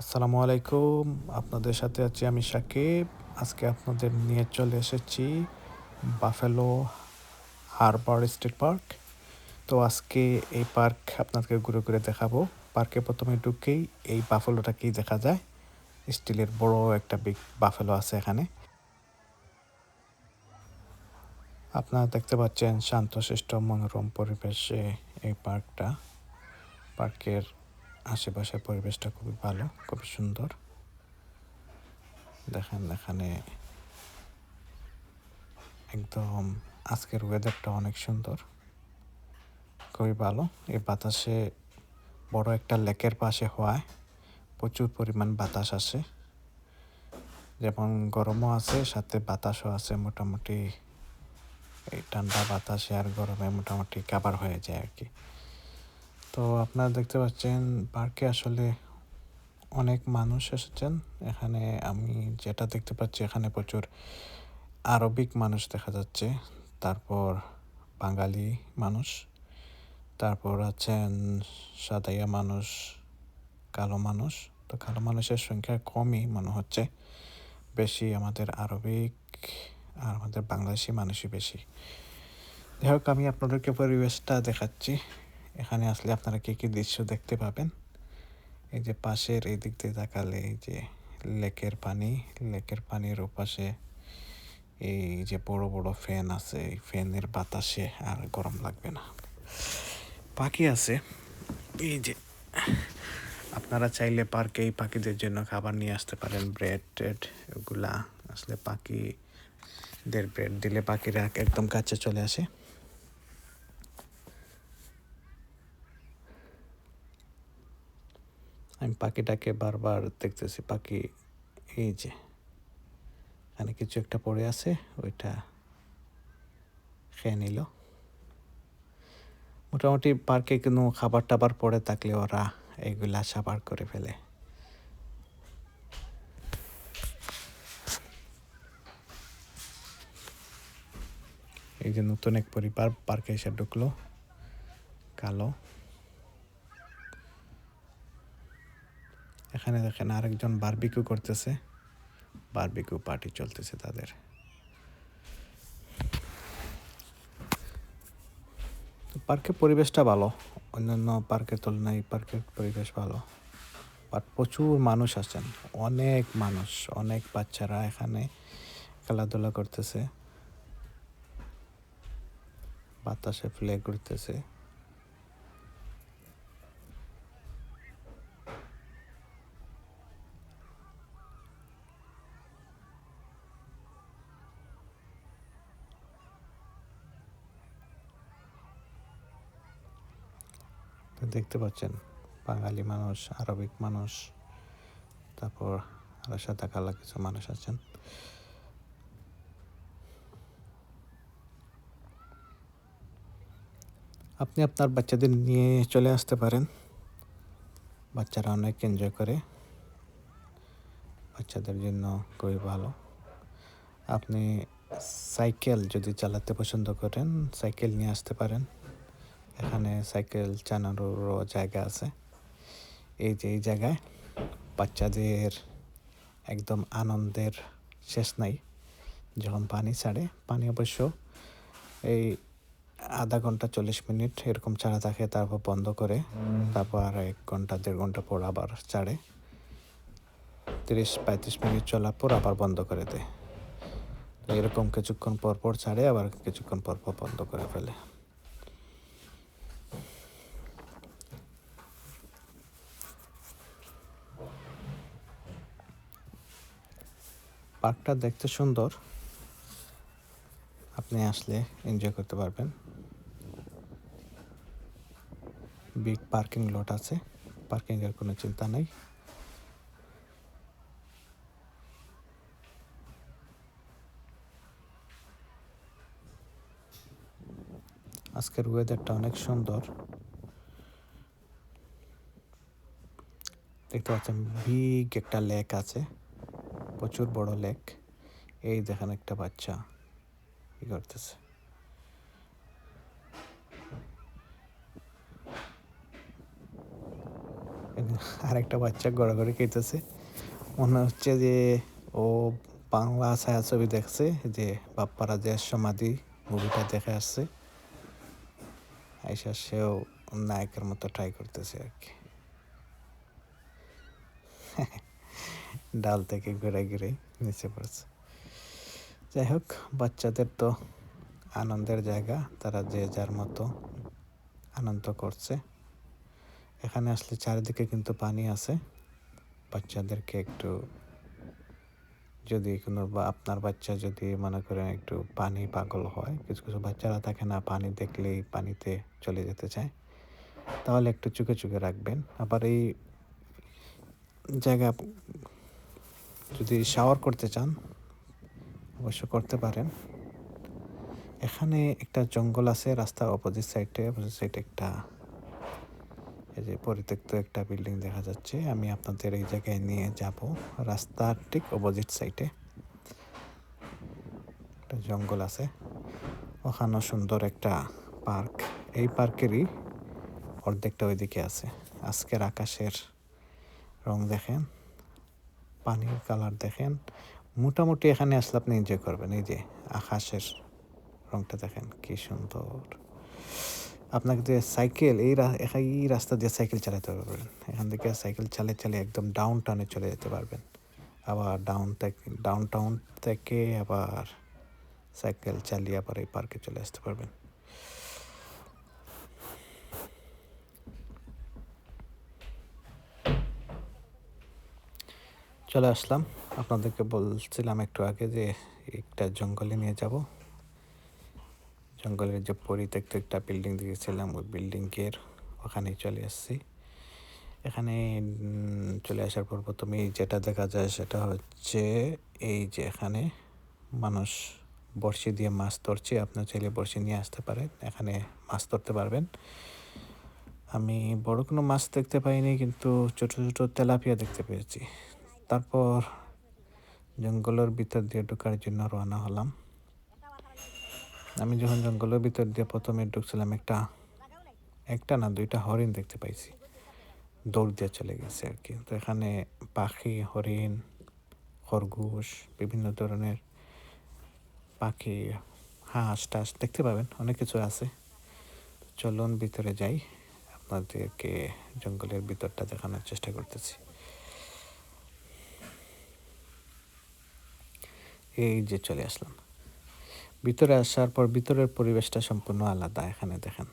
আসসালামু আলাইকুম। আপনাদের সাথে আছি আমি সাকিব। আজকে আপনাদের নিয়ে চলে এসেছি বাফেলো হারবার স্টেট পার্ক। তো আজকে এই পার্ক আপনাদেরকে ঘুরে ঘুরে দেখাবো। পার্কে প্রথমে ঢুকেই এই বাফেলোটাকেই দেখা যায়। স্টিলের বড় একটা বিগ বাফেলো আছে এখানে। আপনারা দেখতে পাচ্ছেন শান্তশিষ্ট মনোরম পরিবেশে এই পার্কটা। পার্কের আশেপাশের পরিবেশটা খুবই ভালো, খুবই সুন্দর। দেখেন এখানে একদম আজকের ওয়েদারটা অনেক সুন্দর, খুবই ভালো। এই বাতাসে বড় একটা লেকের পাশে হওয়ায় প্রচুর পরিমাণ বাতাস আসে, যেমন গরমও আছে সাথে বাতাসও আছে। মোটামুটি এই ঠান্ডা বাতাসে আর গরমে মোটামুটি কাভার হয়ে যায় আর কি। তো আপনারা দেখতে পাচ্ছেন পার্কে আসলে অনেক মানুষ এসেছেন। এখানে আমি যেটা দেখতে পাচ্ছি এখানে প্রচুর আরবিক মানুষ দেখা যাচ্ছে, তারপর বাঙালি মানুষ, তারপর আছেন সাদাইয়া মানুষ, কালো মানুষ। তো কালো মানুষের সংখ্যা কমই মনে হচ্ছে, বেশি আমাদের আরবিক আর আমাদের বাংলাদেশি মানুষই বেশি। যাই হোক, আমি আপনাদেরকে পরিবেশটা দেখাচ্ছি। এখানে আসলে আপনারা কী কী দৃশ্য দেখতে পাবেন। এই যে পাশের এই দিক দিয়ে তাকালে এই যে লেকের পানি, লেকের পানির ওপাশে এই যে বড় বড় ফ্যান আছে, এই ফ্যানের বাতাসে আর গরম লাগবে না। পাখি আছে এই যে, আপনারা চাইলে পার্কে এই পাখিদের জন্য খাবার নিয়ে আসতে পারেন, ব্রেড ট্রেড এগুলা। আসলে পাখিদের ব্রেড দিলে পাখিরা একদম কাছে চলে আসে। আমি পাখিটাকে বারবার দেখতেছি, পাখি এই যে এখানে কিছু একটা পড়ে আছে, ওইটা খেয়ে নিল। মোটামুটি পার্কে কোনো খাবার টাবার পড়ে থাকলে ওরা এইগুলা সাবার করে ফেলে। এই যে নতুন এক পরিবার পার্কে এসে ঢুকলো, কালো। এখানে দেখেন আরেকজন বারবিকিউ করতেছে, বারবিকিউ পার্টি চলতেছে তাদের। তো পার্কের পরিবেশটা ভালো, অন্যান্য পার্কের তুলনায় এই পার্কের পরিবেশ ভালো। বাট প্রচুর মানুষ আসেন, অনেক মানুষ, অনেক বাচ্চারা এখানে খেলাধুলা করতেছে, বাতাসে ফ্ল্যাগ উড়তেছে। তো দেখতে পাচ্ছেন বাঙালি মানুষ, আরবিক মানুষ, তারপর আরো সাদা কালো কিছু মানুষ আছেন। আপনি আপনার বাচ্চাদের নিয়ে চলে আসতে পারেন, বাচ্চারা অনেক এনজয় করে, বাচ্চাদের জন্য খুবই ভালো। আপনি সাইকেল যদি চালাতে পছন্দ করেন, সাইকেল নিয়ে আসতে পারেন। এখানে সাইকেল চালানোরও জায়গা আছে। এই যে এই জায়গায় বাচ্চাদের একদম আনন্দের শেষ নাই। যখন পানি ছাড়ে, পানি অবশ্য এই আধা ঘন্টা 40 মিনিট এরকম ছাড়া থাকে, তারপর বন্ধ করে, তারপর আর 1 ঘন্টা 1.5 ঘন্টা পর আবার ছাড়ে। 30-35 মিনিট চলার পর আবার বন্ধ করে দেয়। তো এরকম কিছুক্ষণ পর পর ছাড়ে, আবার কিছুক্ষণ পর পর বন্ধ করে ফেলে। পার্কটা দেখতে সুন্দর, আপনি আসলে এনজয় করতে পারবেন। বিগ পার্কিং লট আছে, পার্কিংয়ের কোনো চিন্তা নেই। আজকের ওয়েদারটা অনেক সুন্দর। দেখতে পাচ্ছেন বিগ একটা লেক আছে, প্রচুর বড় লেক। এই দেখেন একটা বাচ্চা কি করতেছে। আরেকটা বাচ্চা গড়াগড়ি খাইতেছে। মনে হচ্ছে যে ও বাংলা ছায়াছবি দেখছে, যে বাপ্পারা যে সমাধি মুভিটা দেখে আসছে, আইসা সেও নায়কের মতো ট্রাই করতেছে আর কি। ডাল থেকে ঘুরে ঘুরে নিচে পড়ছে। যাই হোক, বাচ্চাদের তো আনন্দের জায়গা, তারা যে যার মতো আনন্দ করছে। এখানে আসলে চারিদিকে কিন্তু পানি আছে। বাচ্চাদেরকে একটু, যদি কোনো বা আপনার বাচ্চা যদি মনে করেন একটু পানি পাগল হয়, কিছু কিছু বাচ্চারা থাকে না, পানি দেখলেই পানিতে চলে যেতে চায়, তাহলে একটু চুকে চুকে রাখবেন। আবার এই জায়গা যদি শাওয়ার করতে চান অবশ্য করতে পারেন। এখানে একটা জঙ্গল আছে রাস্তার অপোজিট সাইডে একটা এই যে পরিত্যক্ত একটা বিল্ডিং দেখা যাচ্ছে। আমি আপনাদের এই জায়গায় নিয়ে যাব। রাস্তার ঠিক অপোজিট সাইডে একটা জঙ্গল আছে, ওখানেও সুন্দর একটা পার্ক। এই পার্কেরই অর্ধেকটা ওইদিকে আছে। আজকের আকাশের রং দেখেন, পানির কালার দেখেন, মোটামুটি এখানে আসলে আপনি এনজয় করবেন। এই যে আকাশের রংটা দেখেন কি সুন্দর। আপনাকে যে সাইকেল এই রাস্তা দিয়ে সাইকেল চালাতে পারবেন। এখান থেকে সাইকেল চালিয়ে একদম ডাউন টাউনে চলে যেতে পারবেন। আবার ডাউন টাউন থেকে আবার সাইকেল চালিয়ে আবার এই পার্কে চলে আসতে পারবেন। চলে আসলাম। আপনাদেরকে বলছিলাম একটু আগে যে একটা জঙ্গলে নিয়ে যাব। জঙ্গলের যে পরিত্যক্ত একটা বিল্ডিং দেখেছিলাম, ওই বিল্ডিংয়ের ওখানেই চলে আসছি। এখানে চলে আসার পর প্রথমেই যেটা দেখা যায় সেটা হচ্ছে এই যে এখানে মানুষ বড়শি দিয়ে মাছ ধরছে। আপনার চাইলে বড়শি নিয়ে আসতে পারেন, এখানে মাছ ধরতে পারবেন। আমি বড় কোনো মাছ দেখতে পাইনি, কিন্তু ছোট ছোট তেলাপিয়া দেখতে পেয়েছি। তারপর জঙ্গলের ভিতর দিয়ে ঢোকার জন্য রওনা হলাম। আমি যখন জঙ্গলের ভিতর দিয়ে প্রথমে ঢুকছিলাম, একটা না দুইটা হরিণ দেখতে পাইছি, দৌড় দিয়ে চলে গেছে আর কি। তো এখানে পাখি, হরিণ, খরগোশ, বিভিন্ন ধরনের পাখি, হাঁস টাস দেখতে পাবেন, অনেক কিছু আছে। চলুন ভিতরে যাই, আপনাদেরকে জঙ্গলের ভিতরটা দেখানোর চেষ্টা করতেছি। এই যে চলে আসলাম ভিতরে। আসার পর ভিতরের পরিবেশটা সম্পূর্ণ আলাদা। এখানে দেখেন,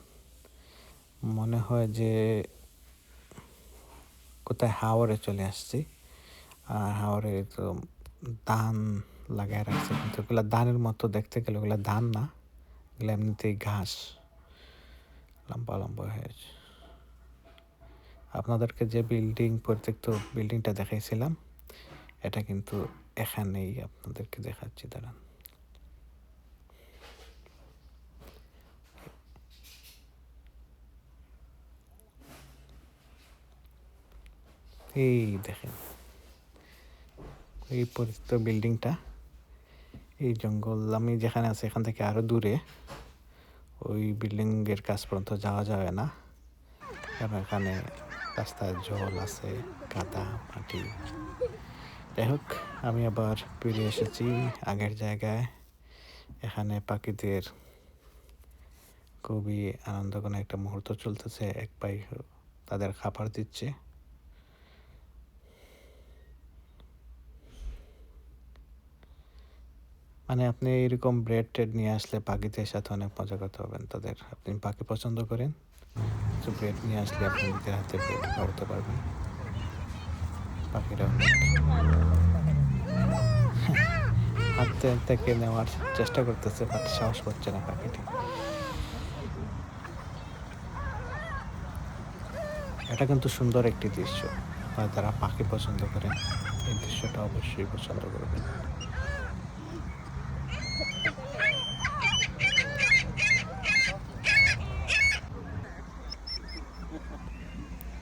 মনে হয় যে কোথায় হাওরে চলে আসছি। আর হাওরে তো ধান লাগায় রাখছে, কিন্তু ওগুলো ধানের মতো দেখতে গেলে ওগুলো ধান না, এগুলো এমনিতেই ঘাস, লম্বা লম্বা হয়েছে। আপনাদেরকে যে পরিত্যক্ত বিল্ডিংটা দেখাইছিলাম, এটা কিন্তু এখানেই আপনাদেরকে দেখাচ্ছি, দাঁড়ান। এই দেখেন এই পরিত্যক্ত বিল্ডিংটা, এই জঙ্গল আমি যেখানে আছি এখান থেকে আরো দূরে, ওই বিল্ডিংয়ের কাছ পর্যন্ত যাওয়া যাবে না, কারণ এখানে রাস্তায় জল আছে, কাদা মাটি। যাই হোক, আমি আবার ফিরে এসেছি আগের জায়গায়। এখানে পাখিদের খুবই আনন্দঘন একটা মুহূর্ত চলতেছে। এক ভাই তাদের খাবার দিচ্ছে। মানে আপনি এরকম ব্রেড ট্রেড নিয়ে আসলে পাখিদের সাথে অনেক মজা করতে পারবেন। তাদের, আপনি পাখি পছন্দ করেন, তো ব্রেড নিয়ে আসলে আপনি নিজের হাতে ব্রেড খাওয়াতে পারবেন। পাখিরা অনেক হাত থেকে নেওয়ার চেষ্টা করতেছে, বাট সাহস পাচ্ছে না পাখিটি। এটা কিন্তু সুন্দর একটি দৃশ্য। আপনারা যারা পাখি পছন্দ করেন, এই দৃশ্যটা অবশ্যই পছন্দ করবেন।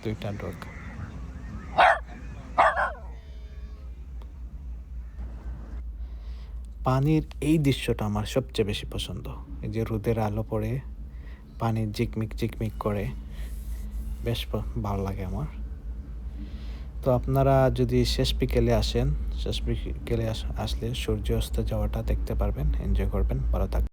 দুইটা ডগ। পানির এই দৃশ্যটা আমার সবচেয়ে বেশি পছন্দ। এই যে রোদের আলো পড়ে পানি ঝিকমিক ঝিকমিক করে, বেশ ভালো লাগে আমার। তো আপনারা যদি শেষ বিকেলে আসেন, শেষ বিকেলে আসলে সূর্য অস্ত যাওয়াটা দেখতে পারবেন, এনজয় করবেন। ভালো থাকবেন।